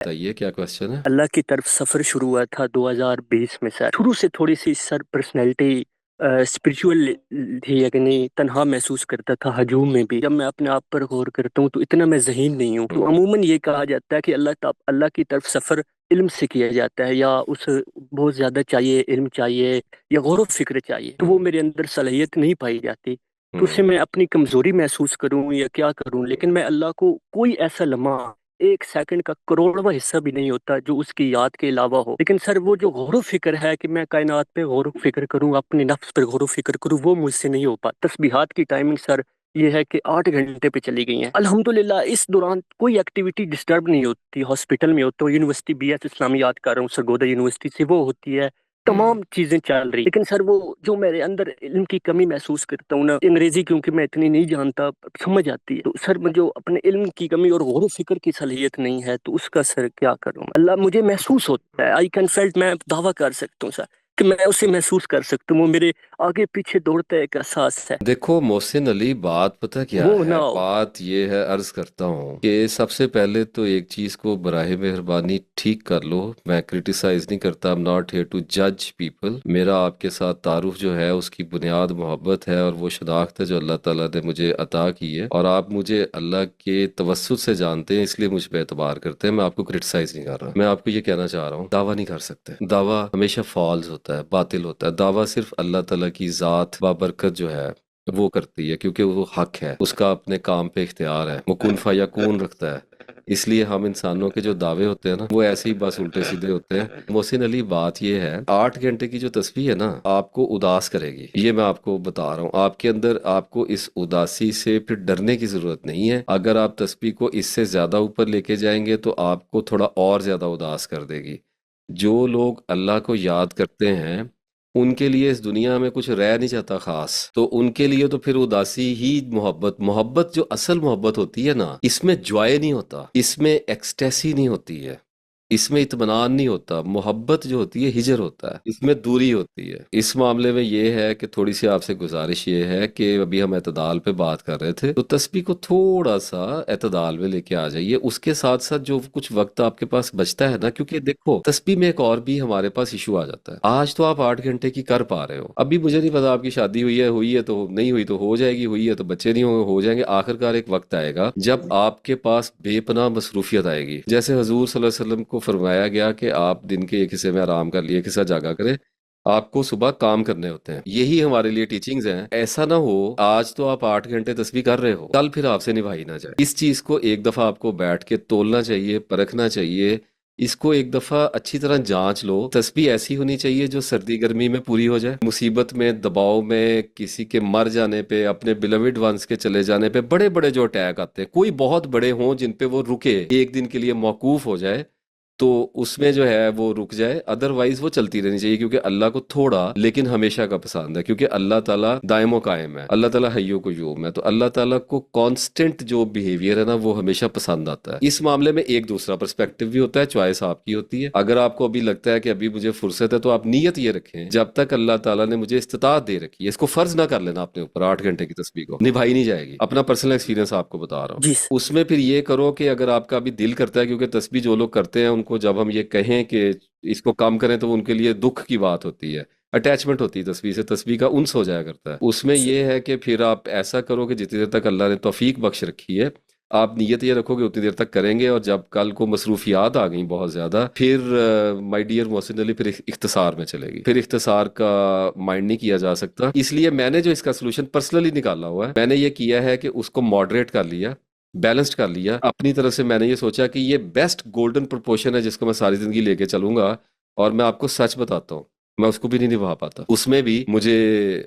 بتائیے کیا کوشچن ہے؟ اللہ کی طرف سفر شروع ہوا تھا 2020 میں سر. شروع سے تھوڑی سی سر پرسنالٹی اسپریچول تھی، یعنی تنہا محسوس کرتا تھا ہجوم میں بھی. جب میں اپنے آپ پر غور کرتا ہوں تو اتنا میں ذہین نہیں ہوں. تو عموماً یہ کہا جاتا ہے کہ اللہ کی طرف سفر علم سے کیا جاتا ہے، یا اس بہت زیادہ چاہیے، علم چاہیے یا غور و فکر چاہیے. تو وہ میرے اندر صلاحیت نہیں پائی جاتی. تو اسے میں اپنی کمزوری محسوس کروں یا کیا کروں، لیکن میں اللہ کو کوئی ایسا لمحہ، ایک سیکنڈ کا کروڑواں حصہ بھی نہیں ہوتا جو اس کی یاد کے علاوہ ہو. لیکن سر وہ جو غور و فکر ہے کہ میں کائنات پہ غور و فکر کروں، اپنے نفس پہ غور و فکر کروں، وہ مجھ سے نہیں ہو پاتا. تسبیحات کی ٹائمنگ سر یہ ہے کہ 8 گھنٹے پہ چلی گئی ہیں الحمدللہ. اس دوران کوئی ایکٹیویٹی ڈسٹرب نہیں ہوتی. ہاسپٹل میں ہوتا ہوں، یونیورسٹی بی ایس اسلامیات کر رہا ہوں سرگودا یونیورسٹی سے، وہ ہوتی ہے، تمام چیزیں چل رہی. لیکن سر وہ جو میرے اندر علم کی کمی محسوس کرتا ہوں نا، انگریزی کیونکہ میں اتنی نہیں جانتا، سمجھ آتی ہے. تو سر مجھے اپنے علم کی کمی اور غور و فکر کی صلاحیت نہیں ہے، تو اس کا سر کیا کروں؟ اللہ مجھے محسوس ہوتا ہے، آئی کین فیلٹ، میں دعویٰ کر سکتا ہوں سر کہ میں اسے محسوس کر سکتا ہوں. وہ میرے آگے پیچھے دوڑتا ہے، ایک احساس ہے. دیکھو محسن علی، بات پتہ کیا وہ ہے؟ نہ ہو. بات یہ ہے، عرض کرتا ہوں کہ سب سے پہلے تو ایک چیز کو براہ مہربانی ٹھیک کر لو. میں کرٹیسائز نہیں کرتا، I'm not here to judge people. میرا آپ کے ساتھ تعارف جو ہے اس کی بنیاد محبت ہے، اور وہ شناخت ہے جو اللہ تعالیٰ نے مجھے عطا کی ہے، اور آپ مجھے اللہ کے توسط سے جانتے ہیں، اس لیے مجھ پہ اعتبار کرتے ہیں. میں آپ کو کرٹیسائز نہیں کر رہا، میں آپ کو یہ کہنا چاہ رہا ہوں دعویٰ نہیں کر سکتے. دعویٰ ہمیشہ فالز ہوتا ہے، باطل ہوتا ہے. دعویٰ صرف اللہ تعالیٰ کی ذات بابرکت جو ہے وہ کرتی ہے، کیونکہ وہ حق ہے، اس کا اپنے کام پہ اختیار ہے، وہ کن فیکون رکھتا ہے. اس لیے ہم انسانوں کے جو دعوے ہوتے ہیں نا، وہ ایسے ہی بس الٹے سیدھے ہوتے ہیں. محسن علی، بات یہ ہے، 8 گھنٹے کی جو تسبیح ہے نا، آپ کو اداس کرے گی. یہ میں آپ کو بتا رہا ہوں. آپ کے اندر، آپ کو اس اداسی سے پھر ڈرنے کی ضرورت نہیں ہے. اگر آپ تسبیح کو اس سے زیادہ اوپر لے کے جائیں گے تو آپ کو تھوڑا اور زیادہ اداس کر دے گی. جو لوگ اللہ کو یاد کرتے ہیں ان کے لیے اس دنیا میں کچھ رہ نہیں جاتا خاص، تو ان کے لیے تو پھر اداسی ہی محبت جو اصل محبت ہوتی ہے نا، اس میں جوائے نہیں ہوتا، اس میں ایکسٹیسی نہیں ہوتی ہے، اس میں اطمینان نہیں ہوتا. محبت جو ہوتی ہے ہجر ہوتا ہے، اس میں دوری ہوتی ہے. اس معاملے میں یہ ہے کہ تھوڑی سی آپ سے گزارش یہ ہے کہ ابھی ہم اعتدال پہ بات کر رہے تھے، تو تسبیح کو تھوڑا سا اعتدال میں لے کے آ جائیے. اس کے ساتھ ساتھ جو کچھ وقت آپ کے پاس بچتا ہے نا، کیونکہ دیکھو تسبیح میں ایک اور بھی ہمارے پاس ایشو آ جاتا ہے. آج تو آپ 8 گھنٹے کی کر پا رہے ہو، ابھی مجھے نہیں پتا آپ کی شادی ہوئی ہے تو نہیں ہوئی تو ہو جائے گی، ہوئی ہے تو بچے نہیں ہو جائیں گے. آخر کار ایک وقت آئے گا جب آپ کے پاس بے پناہ مصروفیت آئے گی. جیسے حضور صلی اللہ علیہ وسلم کو فرمایا گیا کہ آپ دن کے ایک حصے میں آرام کر لیے، ایک حصہ جاگا کریں، آپ کو صبح کام کرنے ہوتے ہیں. یہی ہمارے لیے ٹیچنگز ہیں. ایسا نہ ہو آج تو آپ 8 گھنٹے تسبیح کر رہے ہو، کل پھر آپ سے نبھائی نہ جائے. اس چیز کو ایک دفعہ آپ کو بیٹھ کے تولنا چاہیے، پرکھنا چاہیے. اس کو ایک دفعہ اچھی طرح جانچ لو. تسبیح ایسی ہونی چاہیے جو سردی گرمی میں پوری ہو جائے. مصیبت میں، دباؤ میں، کسی کے مر جانے پہ، اپنے بیلوڈ ونس کے چلے جانے پہ، بڑے بڑے جو اٹیک آتے ہیں، کوئی بہت بڑے ہوں جن پہ وہ رکے، ایک دن کے لیے موقوف ہو جائے، تو اس میں جو ہے وہ رک جائے. ادروائز وہ چلتی رہنی چاہیے، کیونکہ اللہ کو تھوڑا لیکن ہمیشہ کا پسند ہے. کیونکہ اللہ تعالیٰ دائم و قائم ہے، اللہ تعالیٰ حی و قیوم ہے. تو اللہ تعالیٰ کو کانسٹنٹ جو بیہیویئر ہے نا، وہ ہمیشہ پسند آتا ہے. اس معاملے میں ایک دوسرا پرسپیکٹیو بھی ہوتا ہے، چوائس آپ کی ہوتی ہے. اگر آپ کو ابھی لگتا ہے کہ ابھی مجھے فرصت ہے، تو آپ نیت یہ رکھیں، جب تک اللہ تعالیٰ نے مجھے استطاعت دے رکھی ہے، اس کو فرض نہ کر لینا اپنے اوپر. 8 گھنٹے کی تسبیح کو نبھائی نہیں جائے گی. اپنا پرسنل ایکسپیرینس آپ کو بتا رہا ہوں. جی اس میں پھر یہ کرو کہ اگر آپ کا بھی دل کرتا ہے، کیونکہ تسبیح جو لوگ کرتے ہیں ان کو جب ہم یہ کہیں کہ اس کو کم کریں تو ان کے لیے دکھ کی بات ہوتی ہے، اٹیچمنٹ ہوتی ہے تسبیح سے، تسبیح کا انس ہو جایا کرتا ہے. اس میں یہ ہے کہ پھر آپ ایسا کرو کہ جتنی دیر تک اللہ نے توفیق بخش رکھی ہے، آپ نیت یہ رکھو کہ اتنی دیر تک کریں گے. اور جب کل کو مصروفیات آ گئیں بہت زیادہ، پھر مائی ڈیئر محسن علی، پھر اختصار میں چلے گی. پھر اختصار کا مائنڈ نہیں کیا جا سکتا. اس لیے میں نے جو اس کا سلوشن پرسنلی نکالا ہوا ہے، میں نے یہ کیا ہے کہ اس کو ماڈریٹ کر لیا، بیلنسڈ کر لیا. اپنی طرف سے میں نے یہ سوچا کہ یہ بیسٹ گولڈن پروپورشن ہے جس کو میں ساری زندگی لے کے چلوں گا. اور میں آپ کو سچ بتاتا ہوں، میں اس کو بھی نہیں نبھا پاتا. اس میں بھی مجھے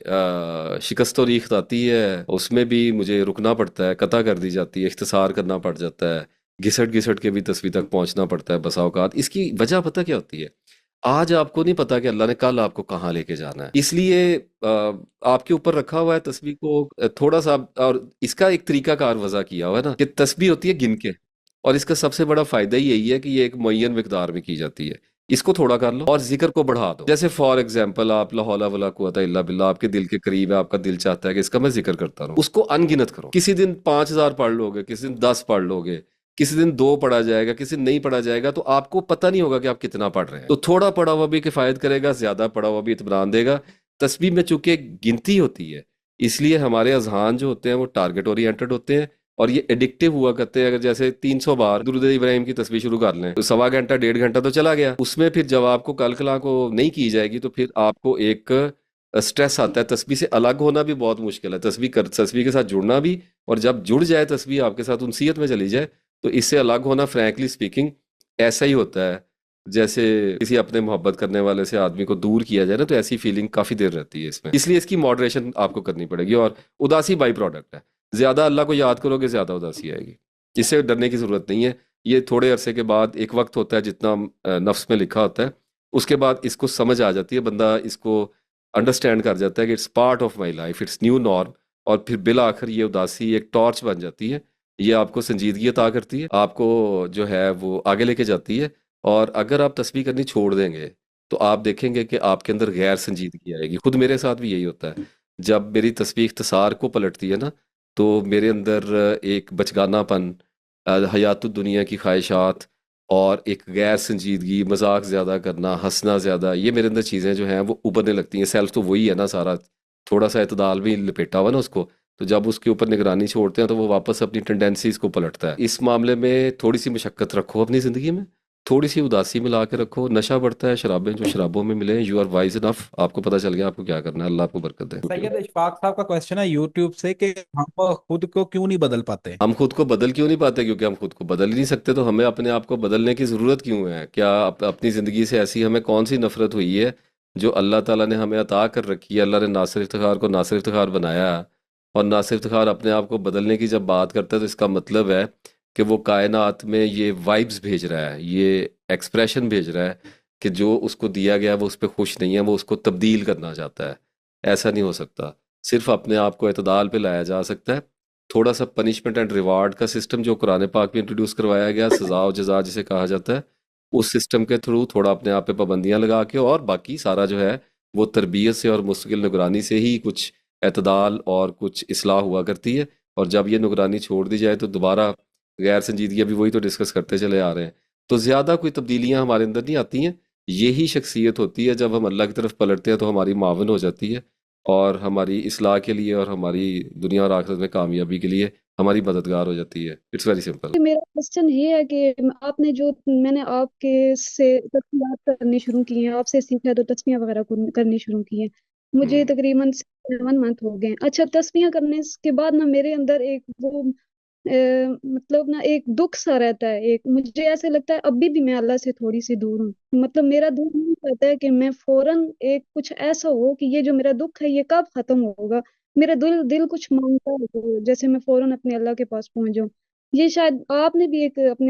شکست و ریخت آتی ہے، اس میں بھی مجھے رکنا پڑتا ہے، قطع کر دی جاتی ہے، اختصار کرنا پڑ جاتا ہے، گھسٹ گھسٹ کے بھی تصویر تک پہنچنا پڑتا ہے بسا اوقات. اس کی وجہ پتہ کیا ہوتی ہے؟ آج آپ کو نہیں پتا کہ اللہ نے کل آپ کو کہاں لے کے جانا ہے. اس لیے آپ کے اوپر رکھا ہوا ہے تسبیح کو تھوڑا سا. اور اس کا ایک طریقہ کار وضع کیا ہوا ہے نا، کہ تسبیح ہوتی ہے گن کے، اور اس کا سب سے بڑا فائدہ ہی یہی ہے کہ یہ ایک معین مقدار میں کی جاتی ہے. اس کو تھوڑا کر لو اور ذکر کو بڑھا دو. جیسے فار ایگزامپل آپ لا حول ولا قوت الا باللہ، آپ کے دل کے قریب ہے، آپ کا دل چاہتا ہے کہ اس کا میں ذکر کرتا رہوں، اس کو ان گنت کرو. کسی دن 5,000 پڑھ لو گے، کسی دن 10 پڑھ لو گے، کسی دن 2 پڑھا جائے گا، کسی دن نہیں پڑھا جائے گا، تو آپ کو پتہ نہیں ہوگا کہ آپ کتنا پڑھ رہے ہیں. تو تھوڑا پڑھا ہوا بھی کفایت کرے گا، زیادہ پڑھا ہوا بھی اطمینان دے گا. تسبیح میں چونکہ ایک گنتی ہوتی ہے، اس لیے ہمارے اذہان جو ہوتے ہیں وہ ٹارگٹ اورینٹڈ ہوتے ہیں، اور یہ ایڈکٹیو ہوا کرتے ہیں. اگر جیسے 300 بار درود ابراہیم کی تسبیح شروع کر لیں تو سوا گھنٹہ 1.5 گھنٹہ تو چلا گیا اس میں. پھر جب آپ کو کل کلا کو نہیں کی جائے گی تو پھر آپ کو ایک سٹریس آتا ہے. تسبیح سے الگ ہونا بھی بہت مشکل ہے، تسبیح کے ساتھ جڑنا بھی، اور جب جڑ جائے تسبیح آپ کے ساتھ انسیت میں چلی جائے تو اس سے الگ ہونا فرینکلی سپیکنگ ایسا ہی ہوتا ہے جیسے کسی اپنے محبت کرنے والے سے آدمی کو دور کیا جائے نا، تو ایسی فیلنگ کافی دیر رہتی ہے اس میں. اس لیے اس کی ماڈریشن آپ کو کرنی پڑے گی. اور اداسی بائی پروڈکٹ ہے، زیادہ اللہ کو یاد کرو گے زیادہ اداسی آئے گی. اس سے ڈرنے کی ضرورت نہیں ہے. یہ تھوڑے عرصے کے بعد ایک وقت ہوتا ہے جتنا نفس میں لکھا ہوتا ہے، اس کے بعد اس کو سمجھ آ جاتی ہے، بندہ اس کو انڈرسٹینڈ کر جاتا ہے کہ it's part of my life, it's new normal. اور پھر بالآخر یہ اداسی ایک ٹارچ بن جاتی ہے. یہ آپ کو سنجیدگی عطا کرتی ہے، آپ کو جو ہے وہ آگے لے کے جاتی ہے. اور اگر آپ تسبیح کرنی چھوڑ دیں گے تو آپ دیکھیں گے کہ آپ کے اندر غیر سنجیدگی آئے گی. خود میرے ساتھ بھی یہی ہوتا ہے. جب میری تسبیح اختصار کو پلٹتی ہے نا، تو میرے اندر ایک بچگانہ پن، حیات الدنیا کی خواہشات، اور ایک غیر سنجیدگی، مذاق زیادہ کرنا، ہنسنا زیادہ، یہ میرے اندر چیزیں جو ہیں وہ ابھرنے لگتی ہیں. سیلف تو وہی ہے نا سارا، تھوڑا سا اعتدال بھی لپیٹا ہوا نا اس کو. تو جب اس کے اوپر نگرانی چھوڑتے ہیں تو وہ واپس اپنی ٹینڈنسیز کو پلٹتا ہے. اس معاملے میں تھوڑی سی مشقت رکھو اپنی زندگی میں، تھوڑی سی اداسی ملا کے رکھو. نشہ بڑھتا ہے، شرابیں جو شرابوں میں ملیں. یو آر وائز انف، آپ کو پتہ چل گیا آپ کو کیا کرنا ہے. اللہ آپ کو برکت دے. سید اشفاق صاحب کا کوشچن ہے یوٹیوب سے کہ ہم خود کو کیوں نہیں بدل پاتے؟ ہم خود کو بدل کیوں نہیں پاتے؟ کیونکہ ہم خود کو بدل ہی نہیں سکتے. تو ہمیں اپنے آپ کو بدلنے کی ضرورت کیوں ہے؟ کیا اپنی زندگی سے ایسی ہمیں کون سی نفرت ہوئی ہے جو اللہ تعالیٰ نے ہمیں عطا کر رکھی ہے؟ اللہ نے ناصر افتخار کو ناصر افتخار بنایا ہے، اور ناصر افتخار اپنے آپ کو بدلنے کی جب بات کرتا ہے تو اس کا مطلب ہے کہ وہ کائنات میں یہ وائبز بھیج رہا ہے، یہ ایکسپریشن بھیج رہا ہے کہ جو اس کو دیا گیا وہ اس پہ خوش نہیں ہے، وہ اس کو تبدیل کرنا چاہتا ہے. ایسا نہیں ہو سکتا. صرف اپنے آپ کو اعتدال پہ لایا جا سکتا ہے. تھوڑا سا پنشمنٹ اینڈ ریوارڈ کا سسٹم جو قرآن پاک میں انٹروڈیوس کروایا گیا، سزا و جزا جسے کہا جاتا ہے، اس سسٹم کے تھرو تھوڑا اپنے آپ پہ پابندیاں لگا کے، اور باقی سارا جو ہے وہ تربیت سے اور مستقل نگرانی سے ہی کچھ اعتدال اور کچھ اصلاح ہوا کرتی ہے. اور جب یہ نگرانی چھوڑ دی جائے تو دوبارہ غیر سنجیدگی، ابھی وہی تو ڈسکس کرتے چلے آ رہے ہیں. تو زیادہ کوئی تبدیلیاں ہمارے اندر نہیں آتی ہیں. یہی شخصیت ہوتی ہے جب ہم اللہ کی طرف پلٹتے ہیں تو ہماری معاون ہو جاتی ہے، اور ہماری اصلاح کے لیے اور ہماری دنیا اور آخرت میں کامیابی کے لیے ہماری مددگار ہو جاتی ہے. It's very simple. میرا کوشچن یہ ہے کہ آپ نے جو میں نے آپ کے سے تسبیحات کرنی شروع کی ہیں، آپ سے سیکھا ہے تو تسبیحات وغیرہ کرنی شروع کی ہیں. مجھے تقریباً 7 منتھ ہو گئے. اچھا، تسبیحات کرنے کے بعد نا میرے اندر ایک وہ مطلب نا ایک دکھ سا رہتا ہے. ایک مجھے ایسے لگتا ہے ابھی بھی میں اللہ سے تھوڑی سی دور ہوں. مطلب میرا دل نہیں چاہتا ہے کہ میں فوراً ایک کچھ ایسا ہو کہ یہ جو میرا دکھ ہے یہ کب ختم ہوگا. میرا دل کچھ مانگتا ہے جیسے میں فوراً اپنے اللہ کے پاس پہنچ جاؤں. یہ شاید آپ نے بھی ایک اپنے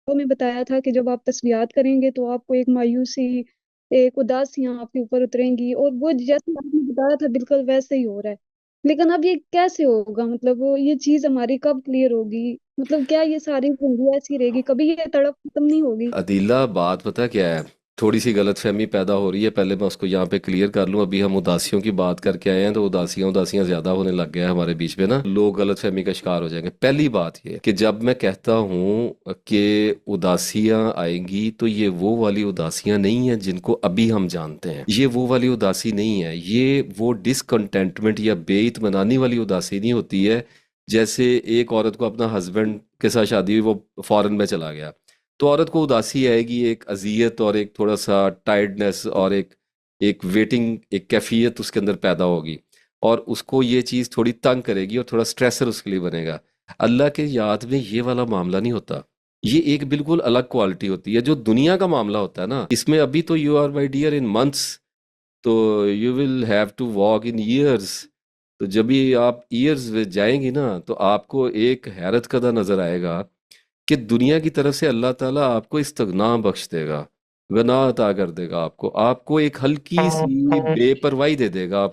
میں بتایا تھا کہ جب آپ تسبیحات کریں گے تو آپ کو ایک مایوسی، ایک اداسیاں آپ کے اوپر اتریں گی، اور وہ جیسے آپ نے بتایا تھا بالکل ویسے ہی ہو رہا ہے. لیکن اب یہ کیسے ہوگا؟ مطلب یہ چیز ہماری کب کلیئر ہوگی؟ مطلب کیا یہ ساری زندگی ایسی رہے گی؟ کبھی یہ تڑپ ختم نہیں ہوگی؟ عدیلہ، بات پتہ کیا ہے؟ تھوڑی سی غلط فہمی پیدا ہو رہی ہے. پہلے میں اس کو یہاں پہ کلیئر کر لوں. ابھی ہم اداسیوں کی بات کر کے آئے ہیں تو اداسیاں زیادہ ہونے لگ گیا ہے ہمارے بیچ میں نا، لوگ غلط فہمی کا شکار ہو جائیں گے. پہلی بات یہ کہ جب میں کہتا ہوں کہ اداسیاں آئیں گی تو یہ وہ والی اداسیاں نہیں ہیں جن کو ابھی ہم جانتے ہیں. یہ وہ والی اداسی نہیں ہے. یہ وہ ڈسکنٹینٹمنٹ یا بے اطمینانی والی اداسی نہیں ہوتی ہے. جیسے ایک عورت کو اپنا ہسبینڈ کے ساتھ شادی ہوئی، وہ فورن میں چلا گیا، تو عورت کو اداسی آئے گی، ایک اذیت اور ایک تھوڑا سا ٹائرڈنس اور ایک ویٹنگ، ایک کیفیت اس کے اندر پیدا ہوگی، اور اس کو یہ چیز تھوڑی تنگ کرے گی اور تھوڑا سٹریسر اس کے لیے بنے گا. اللہ کے یاد میں یہ والا معاملہ نہیں ہوتا. یہ ایک بالکل الگ کوالٹی ہوتی ہے. جو دنیا کا معاملہ ہوتا ہے نا، اس میں ابھی تو you are my dear in months, تو you will have to walk in years. تو جب بھی آپ ایئرز جائیں گی نا تو آپ کو ایک حیرت کدہ نظر آئے گا کہ دنیا کی طرف سے اللہ تعالیٰ آپ کو استغنا بخش دے گا، غنا عطا کر دے گا. آپ کو ایک ہلکی سی بے پرواہی دے دے گا.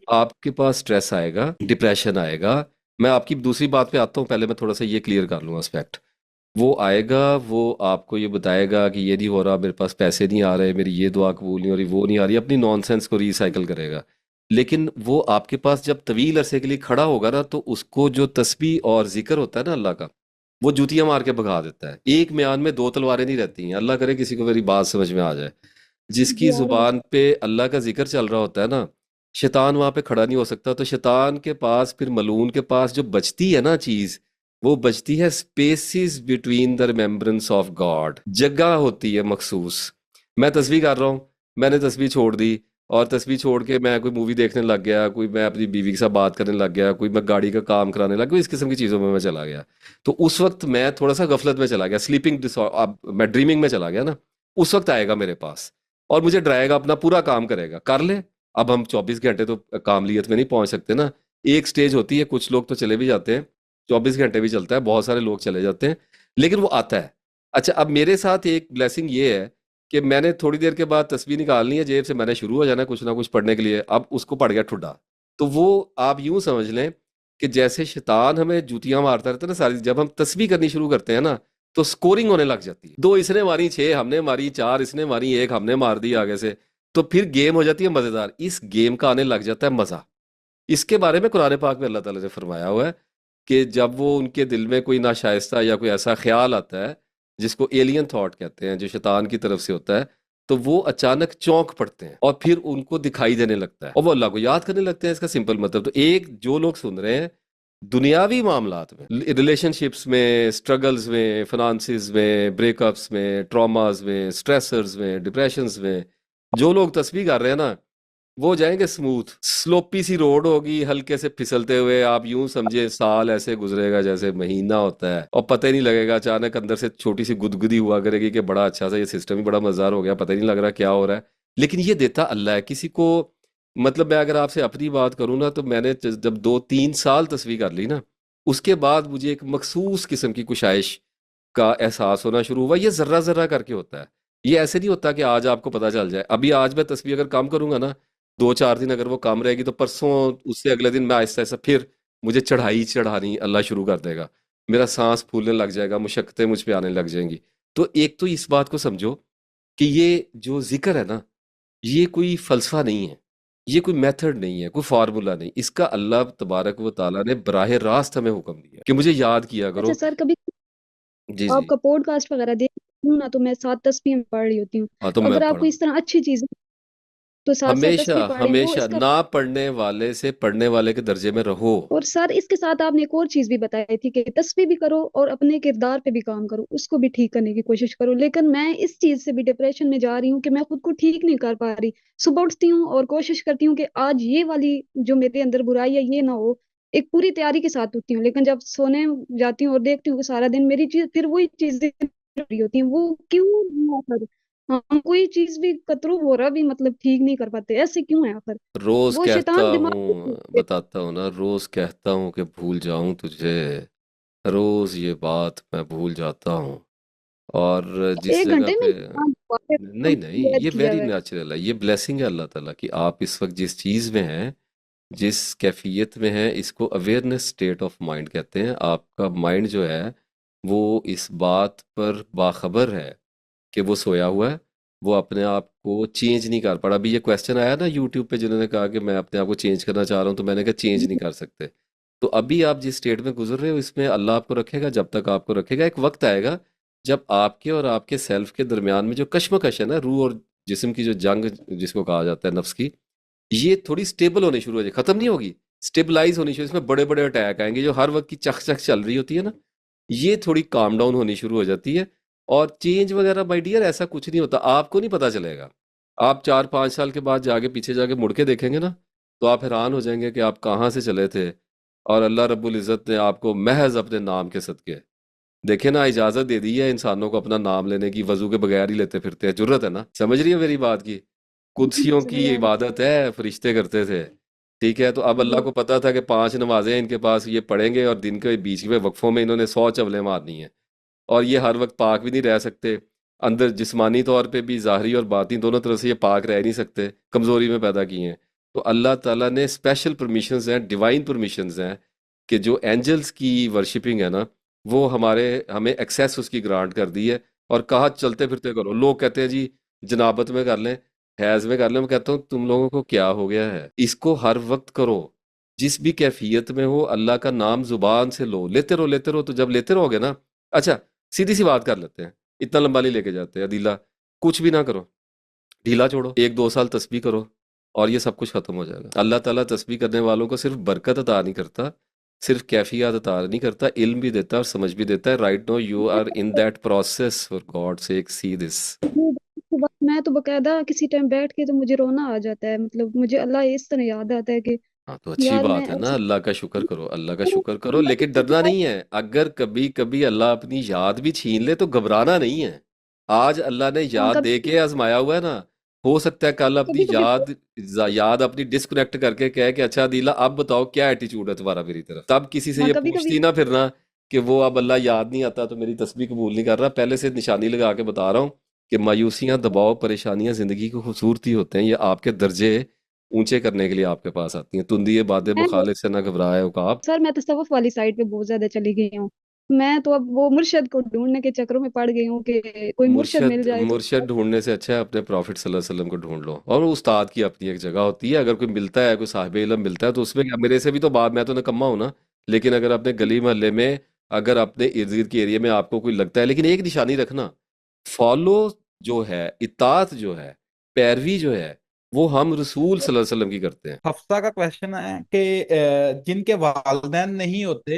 آپ کے پاس سٹریس آئے گا، ڈپریشن آئے گا. میں آپ کی دوسری بات پہ آتا ہوں، پہلے میں تھوڑا سا یہ کلیئر کر لوں اسپیکٹ. وہ آئے گا، وہ آپ کو یہ بتائے گا کہ یہ نہیں ہو رہا، میرے پاس پیسے نہیں آ رہے، میری یہ دعا قبول نہیں ہو رہی، وہ نہیں آ رہی، اپنی نان سینس کو ریسائیکل کرے گا. لیکن وہ آپ کے پاس جب طویل عرصے کے لیے کھڑا ہوگا نا، تو اس کو جو تسبیح اور ذکر ہوتا ہے نا اللہ کا، وہ جوتیاں مار کے بھگا دیتا ہے. ایک میان میں دو تلواریں نہیں رہتی ہیں. اللہ کرے کسی کو میری بات سمجھ میں آ جائے. جس کی جی آ رہی ہے۔ زبان پہ اللہ کا ذکر چل رہا ہوتا ہے نا، شیطان وہاں پہ کھڑا نہیں ہو سکتا. تو شیطان کے پاس، پھر ملعون کے پاس جو بچتی ہے نا چیز، وہ بچتی ہے spaces between the remembrance of God. جگہ ہوتی ہے مخصوص. میں تسبیح کر رہا ہوں، میں نے تسبیح چھوڑ دی، اور تسبیح چھوڑ کے میں کوئی مووی دیکھنے لگ گیا، کوئی میں اپنی بیوی کے ساتھ بات کرنے لگ گیا، کوئی میں گاڑی کا کام کرانے لگ گیا، اس قسم کی چیزوں میں چلا گیا. تو اس وقت میں تھوڑا سا غفلت میں چلا گیا، سلیپنگ اب میں ڈریمنگ میں چلا گیا نا. اس وقت آئے گا میرے پاس اور مجھے ڈرائے گا، اپنا پورا کام کرے گا، کر لے. اب ہم 24 گھنٹے تو کاملیت میں نہیں پہنچ سکتے نا. ایک سٹیج ہوتی ہے، کچھ لوگ تو چلے بھی جاتے ہیں، 24 گھنٹے بھی چلتا ہے، بہت سارے لوگ چلے جاتے ہیں، لیکن وہ آتا ہے. اچھا، اب میرے ساتھ ایک بلیسنگ یہ ہے کہ میں نے تھوڑی دیر کے بعد تسبیح نکالنی ہے جیب سے، میں نے شروع ہو جانا ہے کچھ نہ کچھ پڑھنے کے لیے. اب اس کو پڑ گیا ٹھڈا. تو وہ آپ یوں سمجھ لیں کہ جیسے شیطان ہمیں جوتیاں مارتا رہتا ہے نا ساری، جب ہم تسبیح کرنی شروع کرتے ہیں نا تو سکورنگ ہونے لگ جاتی ہے. دو اس نے ماری، 6 ہم نے ماری، 4 اس نے ماری، 1 ہم نے مار دی آگے سے. تو پھر گیم ہو جاتی ہے مزیدار. اس گیم کا آنے لگ جاتا ہے مزہ. اس کے بارے میں قرآن پاک میں اللہ تعالیٰ نے فرمایا ہوا ہے کہ جب وہ ان کے دل میں کوئی ناشائستہ یا کوئی ایسا خیال آتا ہے جس کو ایلین تھاٹ کہتے ہیں، جو شیطان کی طرف سے ہوتا ہے، تو وہ اچانک چونک پڑتے ہیں اور پھر ان کو دکھائی دینے لگتا ہے اور وہ اللہ کو یاد کرنے لگتے ہیں. اس کا سمپل مطلب تو ایک جو لوگ سن رہے ہیں دنیاوی معاملات میں، ریلیشن شپس میں، سٹرگلز میں، فنانسز میں، بریک اپس میں، ٹراماز میں، سٹریسرز میں، ڈپریشنز میں، جو لوگ تسبیح کر رہے ہیں نا وہ جائیں گے سموتھ. سلوپی سی روڈ ہوگی، ہلکے سے پھسلتے ہوئے. آپ یوں سمجھے سال ایسے گزرے گا جیسے مہینہ ہوتا ہے، اور پتہ ہی نہیں لگے گا. اچانک اندر سے چھوٹی سی گدگدی ہوا کرے گی کہ بڑا اچھا سا یہ سسٹم ہی بڑا مزدار ہو گیا، پتہ ہی نہیں لگ رہا کیا ہو رہا ہے. لیکن یہ دیتا اللہ ہے کسی کو. مطلب میں اگر آپ سے اپنی بات کروں نا، تو میں نے جب 2-3 سال تسبیح کر لی نا، اس کے بعد مجھے ایک مخصوص قسم کی کشائش کا احساس ہونا شروع ہوا. یہ ذرہ ذرہ کر کے ہوتا ہے. یہ ایسے نہیں ہوتا کہ آج آپ کو پتہ چل جائے. ابھی آج میں تسبیح اگر کام کروں گا نا، 2-4 دن اگر وہ کام رہے گی، تو پرسوں اس سے اگلے دن میں آہستہ آہستہ پھر مجھے چڑھانی اللہ شروع کر دے گا. میرا سانس پھولنے لگ جائے گا، مشقتیں مجھ پہ آنے لگ جائیں گی. تو ایک تو اس بات کو سمجھو کہ یہ جو ذکر ہے نا، یہ کوئی فلسفہ نہیں ہے، یہ کوئی میتھڈ نہیں ہے، کوئی فارمولا نہیں. اس کا اللہ تبارک و تعالیٰ نے براہ راست ہمیں حکم دیا کہ مجھے یاد کیا اچھا کرو. سر، کبھی جی آپ جی. کا پوڈ کاسٹ وغیرہ دیکھتی ہوں نا تو میں ساتھ تسبیح میں پڑھ رہی ہوتی ہوں. ہاں تو تو میں اگر آپ کو پڑھوں اس طرح اچھی چیزیں تو ساتھ ساتھ ہمیشہ تسبیح پڑھیں، وہ ہمیشہ اس کا. نہ پڑھنے والے سے پڑھنے والے کے درجے میں رہو. اور سر اس کے ساتھ آپ نے ایک اور چیز بھی بتائی تھی کہ تسبیح بھی کرو اور اپنے کردار پہ بھی کام کرو، اس کو بھی ٹھیک کرنے کی کوشش کرو. لیکن میں اس چیز سے بھی ڈپریشن میں جا رہی ہوں کہ میں خود کو ٹھیک نہیں کر پا رہی. صبح اٹھتی ہوں اور کوشش کرتی ہوں کہ آج یہ والی جو میرے اندر برائی ہے یہ نہ ہو، ایک پوری تیاری کے ساتھ اٹھتی ہوں. لیکن جب سونے جاتی ہوں اور دیکھتی ہوں کہ سارا دن میری چیز پھر وہی چیزیں رہی ہوتی ہیں، وہ کیوں ہے آخر؟ ہم کوئی چیز بھی قطروں ہو رہا بھی مطلب ٹھیک نہیں کر پاتے، ایسے کیوں ہے آخر؟ روز وہ کہتا شیطان دماغ ہوں، بتاتا ہوں نا، روز کہتا ہوں کہ بھول جاؤں تجھے، روز یہ بات میں بھول جاتا ہوں. اور جس 1 گھنٹے جگہ میں پہ نہیں نہیں، یاد یہ کیا ویری ہے. نیچرل ہے، یہ بلیسنگ ہے اللہ تعالیٰ کی. آپ اس وقت جس چیز میں ہیں، جس کیفیت میں ہیں، اس کو اویئرنس اسٹیٹ آف مائنڈ کہتے ہیں. آپ کا مائنڈ جو ہے وہ اس بات پر باخبر ہے کہ وہ سویا ہوا ہے، وہ اپنے آپ کو چینج نہیں کر پڑا. ابھی یہ کویسچن آیا نا یوٹیوب پہ، جنہوں نے کہا کہ میں اپنے آپ کو چینج کرنا چاہ رہا ہوں، تو میں نے کہا چینج نہیں کر سکتے. تو ابھی آپ جس اسٹیٹ میں گزر رہے ہو، اس میں اللہ آپ کو رکھے گا جب تک آپ کو رکھے گا. ایک وقت آئے گا جب آپ کے اور آپ کے سیلف کے درمیان میں جو کشمکش ہے نا، روح اور جسم کی جو جنگ جس کو کہا جاتا ہے نفس کی، یہ تھوڑی سٹیبل ہونی شروع ہو جائے، ختم نہیں ہوگی، سٹیبلائز ہونی شروع. اس میں بڑے بڑے اٹیک آئیں گے جو ہر وقت کی چک چک چل رہی ہوتی ہے نا، یہ تھوڑی کام ڈاؤن ہونی شروع ہو جاتی ہے. اور چینج وغیرہ مائی ڈیئر ایسا کچھ نہیں ہوتا، آپ کو نہیں پتا چلے گا. آپ 4-5 سال کے بعد جا کے پیچھے جا کے مڑ کے دیکھیں گے نا، تو آپ حیران ہو جائیں گے کہ آپ کہاں سے چلے تھے. اور اللہ رب العزت نے آپ کو محض اپنے نام کے صدقے، دیکھیں نا، اجازت دے دی ہے انسانوں کو اپنا نام لینے کی. وضو کے بغیر ہی لیتے پھرتے ہیں، جرت ہے نا. سمجھ رہی ہے میری بات کی؟ قدسیوں صحیح کی ہے عبادت ہے، فرشتے کرتے تھے. ٹھیک ہے، تو اب اللہ جی. کو پتا تھا کہ 5 نمازیں ان کے پاس یہ پڑھیں گے، اور دن کے بیچ میں وقفوں میں انہوں نے 100 چولیں مارنی ہیں. اور یہ ہر وقت پاک بھی نہیں رہ سکتے، اندر جسمانی طور پہ بھی، ظاہری اور باطنی دونوں طرح سے یہ پاک رہ نہیں سکتے، کمزوری میں پیدا کی ہیں. تو اللہ تعالیٰ نے اسپیشل پرمیشنز ہیں، ڈیوائن پرمیشنز ہیں، کہ جو اینجلز کی ورشپنگ ہے نا، وہ ہمیں ایکسیس اس کی گرانٹ کر دی ہے. اور کہا چلتے پھرتے کرو. لوگ کہتے ہیں جی جنابت میں کر لیں، حیض میں کر لیں. میں کہتا ہوں تم لوگوں کو کیا ہو گیا ہے؟ اس کو ہر وقت کرو، جس بھی کیفیت میں ہو. اللہ کا نام زبان سے لو، لیتے رہو لیتے رہو. تو جب لیتے رہو گے نا، اچھا سیدھی سی بات کر لیتے ہیں، اتنا لمبا نہیں لے کے جاتے عدیلہ، کچھ بھی نہ کرو، ڈھیلا چھوڑو، 1-2 سال تسبیح کرو اور یہ سب کچھ ختم ہو جائے گا۔ اللہ تعالیٰ تسبیح کرنے والوں کو صرف برکت عطا نہیں کرتا، صرف کیفیات عطا نہیں کرتا، علم بھی دیتا ہے اور سمجھ بھی دیتا ہے۔ Right now you are in that process, for God sake see this. میں تو باقاعدہ کسی ٹائم بیٹھ کے تو مجھے رونا آ جاتا ہے، مطلب مجھے اللہ اس طرح یاد آتا ہے کہ ہاں تو اچھی یار میں بات ہے نا، اللہ کا شکر کرو، اللہ کا شکر کرو، لیکن ڈرنا نہیں ہے۔ اگر کبھی کبھی اللہ اپنی یاد بھی چھین لے تو گھبرانا نہیں ہے۔ آج اللہ نے ہاں، یاد دے کے آزمایا ہوا ہے نا، ہو سکتا ہے کل اپنی کبھی کبھی یاد اپنی ڈسکنیکٹ کر کے کہے کہ اچھا دیلا اب بتاؤ کیا ایٹیچیوڈ ہے تمہارا میری طرف، تب کسی سے ہاں یہ کبھی کبھی پوچھتی نہ پھرنا کہ وہ اب اللہ یاد نہیں آتا تو میری تسبیح قبول نہیں کر رہا۔ پہلے سے نشانی لگا کے بتا رہا ہوں کہ مایوسیاں، دباؤ، پریشانیاں زندگی کی خوبصورتی ہوتے ہیں، یہ آپ کے درجے اونچے کرنے کے لیے آپ کے پاس آتی ہیں۔ تندی باد میں مخالف سے نہ گھبرائے عقاب۔ سر میں تصوف والی سائڈ پہ بہت زیادہ چلی گئی ہوں، میں تو اب وہ مرشد کو ڈھونڈنے کے چکروں میں پڑ گئی ہوں کہ کوئی مرشد مل جائے تو مرشد ڈھونڈنے سے اچھا ہے اپنے پروفٹ صلی اللہ علیہ وسلم کو ڈھونڈ لو، اور استاد کی اپنی ایک جگہ ہوتی ہے۔ اگر کوئی ملتا ہے، کوئی صاحب علم ملتا ہے تو اس میں کیا، میرے سے بھی تو بعد میں تو نکما ہوں نا، لیکن اگر اپنے گلی محلے میں، اگر اپنے ارد گرد کے ایریا میں آپ کو کوئی لگتا ہے، لیکن ایک نشانی رکھنا، فالو جو ہے، اطاعت جو ہے، پیروی جو ہے، وہ ہم رسول صلی اللہ علیہ وسلم کی کرتے ہیں۔ حفصہ کا کوشچن ہے کہ جن کے والدین نہیں ہوتے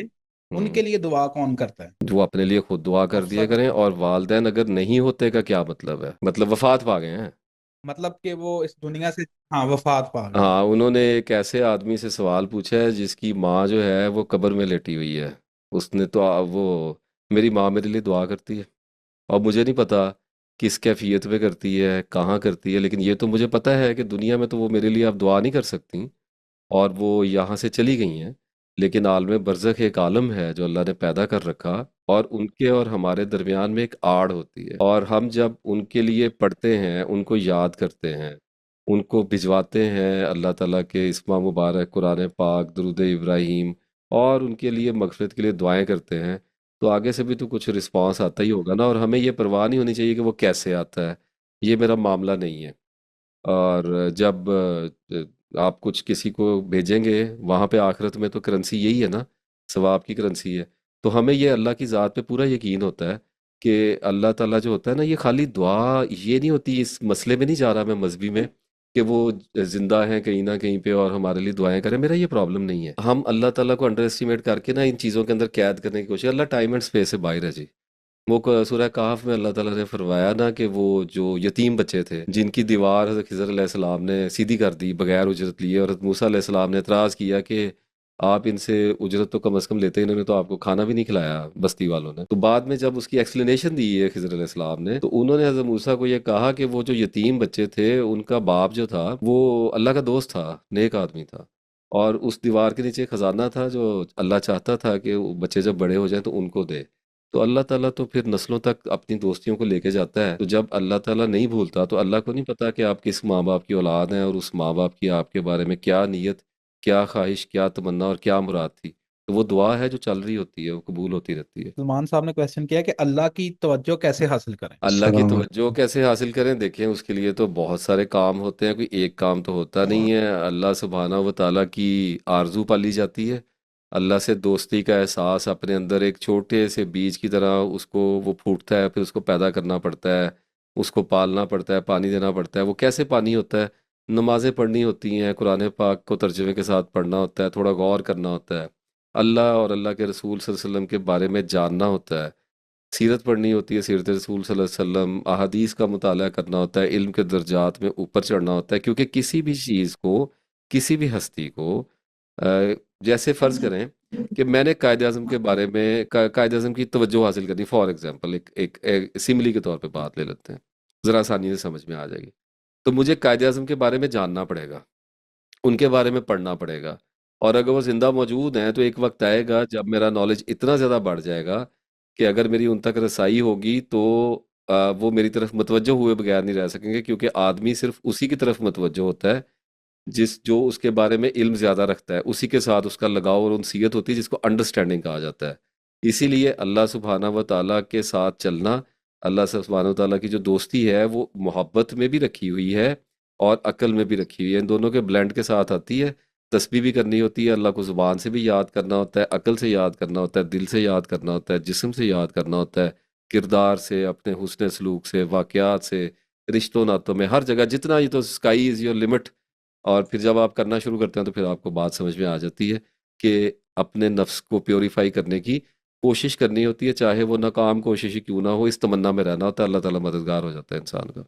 ان ہم، کے لیے دعا کون کرتا ہے؟ جو اپنے لیے خود دعا کر حفصہ دیا کا کریں، اور والدین اگر نہیں ہوتے کا کیا مطلب ہے؟ مطلب وفات پا گئے ہیں۔ مطلب کہ وہ اس دنیا سے ہاں وفات پا گئے ہیں۔ ہاں، انہوں نے ایک ایسے آدمی سے سوال پوچھا ہے جس کی ماں جو ہے وہ قبر میں لیٹی ہوئی ہے، اس نے تو وہ میری ماں میرے لیے دعا کرتی ہے، اور مجھے نہیں پتا کس کیفیت میں کرتی ہے، کہاں کرتی ہے، لیکن یہ تو مجھے پتا ہے کہ دنیا میں تو وہ میرے لیے اب دعا نہیں کر سکتی، اور وہ یہاں سے چلی گئی ہیں، لیکن عالم برزخ ایک عالم ہے جو اللہ نے پیدا کر رکھا، اور ان کے اور ہمارے درمیان میں ایک آڑ ہوتی ہے، اور ہم جب ان کے لیے پڑھتے ہیں، ان کو یاد کرتے ہیں، ان کو بھجواتے ہیں اللہ تعالیٰ کے اسما مبارک، قرآن پاک، درود ابراہیم، اور ان کے لیے مغفرت کے لیے دعائیں کرتے ہیں، تو آگے سے بھی تو کچھ رسپانس آتا ہی ہوگا نا، اور ہمیں یہ پرواہ نہیں ہونی چاہیے کہ وہ کیسے آتا ہے، یہ میرا معاملہ نہیں ہے۔ اور جب آپ کچھ کسی کو بھیجیں گے وہاں پہ آخرت میں تو کرنسی یہی ہے نا، ثواب کی کرنسی ہے، تو ہمیں یہ اللہ کی ذات پہ پورا یقین ہوتا ہے کہ اللہ تعالیٰ جو ہوتا ہے نا، یہ خالی دعا یہ نہیں ہوتی، اس مسئلے میں نہیں جا رہا میں مذہبی میں کہ وہ زندہ ہیں کہیں نہ کہیں پہ اور ہمارے لیے دعائیں کریں، میرا یہ پرابلم نہیں ہے۔ ہم اللہ تعالیٰ کو انڈر اسٹیمیٹ کر کے نا ان چیزوں کے اندر قید کرنے کی کوشش، اللہ ٹائم اینڈ اسپیس سے باہر ہے جی۔ وہ سورہ کہف میں اللہ تعالیٰ نے فرمایا نا کہ وہ جو یتیم بچے تھے جن کی دیوار حضرت خضر علیہ السلام نے سیدھی کر دی بغیر اجرت لیے، اور حضرت موسیٰ علیہ السلام نے اعتراض کیا کہ آپ ان سے اجرت تو کم از کم لیتے، انہوں نے تو آپ کو کھانا بھی نہیں کھلایا بستی والوں نے۔ تو بعد میں جب اس کی ایکسپلینیشن دی ہے خضر علیہ السلام نے، تو انہوں نے حضرت موسیٰ کو یہ کہا کہ وہ جو یتیم بچے تھے ان کا باپ جو تھا وہ اللہ کا دوست تھا، نیک آدمی تھا، اور اس دیوار کے نیچے خزانہ تھا جو اللہ چاہتا تھا کہ وہ بچے جب بڑے ہو جائیں تو ان کو دے۔ تو اللہ تعالیٰ تو پھر نسلوں تک اپنی دوستیوں کو لے کے جاتا ہے، تو جب اللہ تعالیٰ نہیں بھولتا تو اللہ کو نہیں پتا کہ آپ کس ماں باپ کی اولاد ہیں، اور اس ماں باپ کی آپ کے بارے میں کیا نیت، کیا خواہش، کیا تمنا اور کیا مراد تھی، تو وہ دعا ہے جو چل رہی ہوتی ہے، وہ قبول ہوتی رہتی ہے۔ سلمان صاحب نے کوشچن کیا کہ اللہ کی توجہ کیسے حاصل کریں؟ اللہ کی السلام توجہ کیسے حاصل کریں؟ دیکھیں اس کے لیے تو بہت سارے کام ہوتے ہیں، کوئی ایک کام تو ہوتا نہیں ہے۔ اللہ سبحانہ و تعالیٰ کی آرزو پالی جاتی ہے، اللہ سے دوستی کا احساس اپنے اندر ایک چھوٹے سے بیج کی طرح اس کو وہ پھوٹتا ہے، پھر اس کو پیدا کرنا پڑتا ہے، اس کو پالنا پڑتا ہے، پانی دینا پڑتا ہے۔ وہ کیسے پانی ہوتا ہے؟ نمازیں پڑھنی ہوتی ہیں، قرآن پاک کو ترجمے کے ساتھ پڑھنا ہوتا ہے، تھوڑا غور کرنا ہوتا ہے، اللہ اور اللہ کے رسول صلی اللہ علیہ وسلم کے بارے میں جاننا ہوتا ہے، سیرت پڑھنی ہوتی ہے، سیرت رسول صلی اللہ علیہ وسلم، احادیث کا مطالعہ کرنا ہوتا ہے، علم کے درجات میں اوپر چڑھنا ہوتا ہے، کیونکہ کسی بھی چیز کو، کسی بھی ہستی کو آ، جیسے فرض کریں کہ میں نے قائد اعظم کے بارے میں قائد اعظم کی توجہ حاصل کرنی، فار ایگزامپل ایک سملی کے طور پہ بات لے لیتے ہیں، ذرا آسانی سے سمجھ میں آ جائے گی، تو مجھے قائد اعظم کے بارے میں جاننا پڑے گا، ان کے بارے میں پڑھنا پڑے گا، اور اگر وہ زندہ موجود ہیں تو ایک وقت آئے گا جب میرا نالج اتنا زیادہ بڑھ جائے گا کہ اگر میری ان تک رسائی ہوگی تو وہ میری طرف متوجہ ہوئے بغیر نہیں رہ سکیں گے، کیونکہ آدمی صرف اسی کی طرف متوجہ ہوتا ہے جو اس کے بارے میں علم زیادہ رکھتا ہے، اسی کے ساتھ اس کا لگاؤ اور انسیت ہوتی ہے، جس کو انڈرسٹینڈنگ کہا جاتا ہے۔ اسی لیے اللہ سبحانہ و تعالیٰ کے ساتھ چلنا، اللہ سبحانہ و تعالیٰ کی جو دوستی ہے وہ محبت میں بھی رکھی ہوئی ہے اور عقل میں بھی رکھی ہوئی ہے، ان دونوں کے بلینڈ کے ساتھ آتی ہے۔ تسبیح بھی کرنی ہوتی ہے، اللہ کو زبان سے بھی یاد کرنا ہوتا ہے، عقل سے یاد کرنا ہوتا ہے، دل سے یاد کرنا ہوتا ہے، جسم سے یاد کرنا ہوتا ہے، کردار سے، اپنے حسن سلوک سے، واقعات سے، رشتوں ناتوں میں، ہر جگہ جتنا، یہ تو اسکائی از یور لمٹ. اور پھر جب آپ کرنا شروع کرتے ہیں تو پھر آپ کو بات سمجھ میں آ جاتی ہے کہ اپنے نفس کو پیوریفائی کرنے کی کوشش کرنی ہوتی ہے، چاہے وہ ناکام کوشش ہی کیوں نہ ہو، اس تمنا میں رہنا ہوتا ہے، اللہ تعالیٰ مددگار ہو جاتا ہے انسان کا.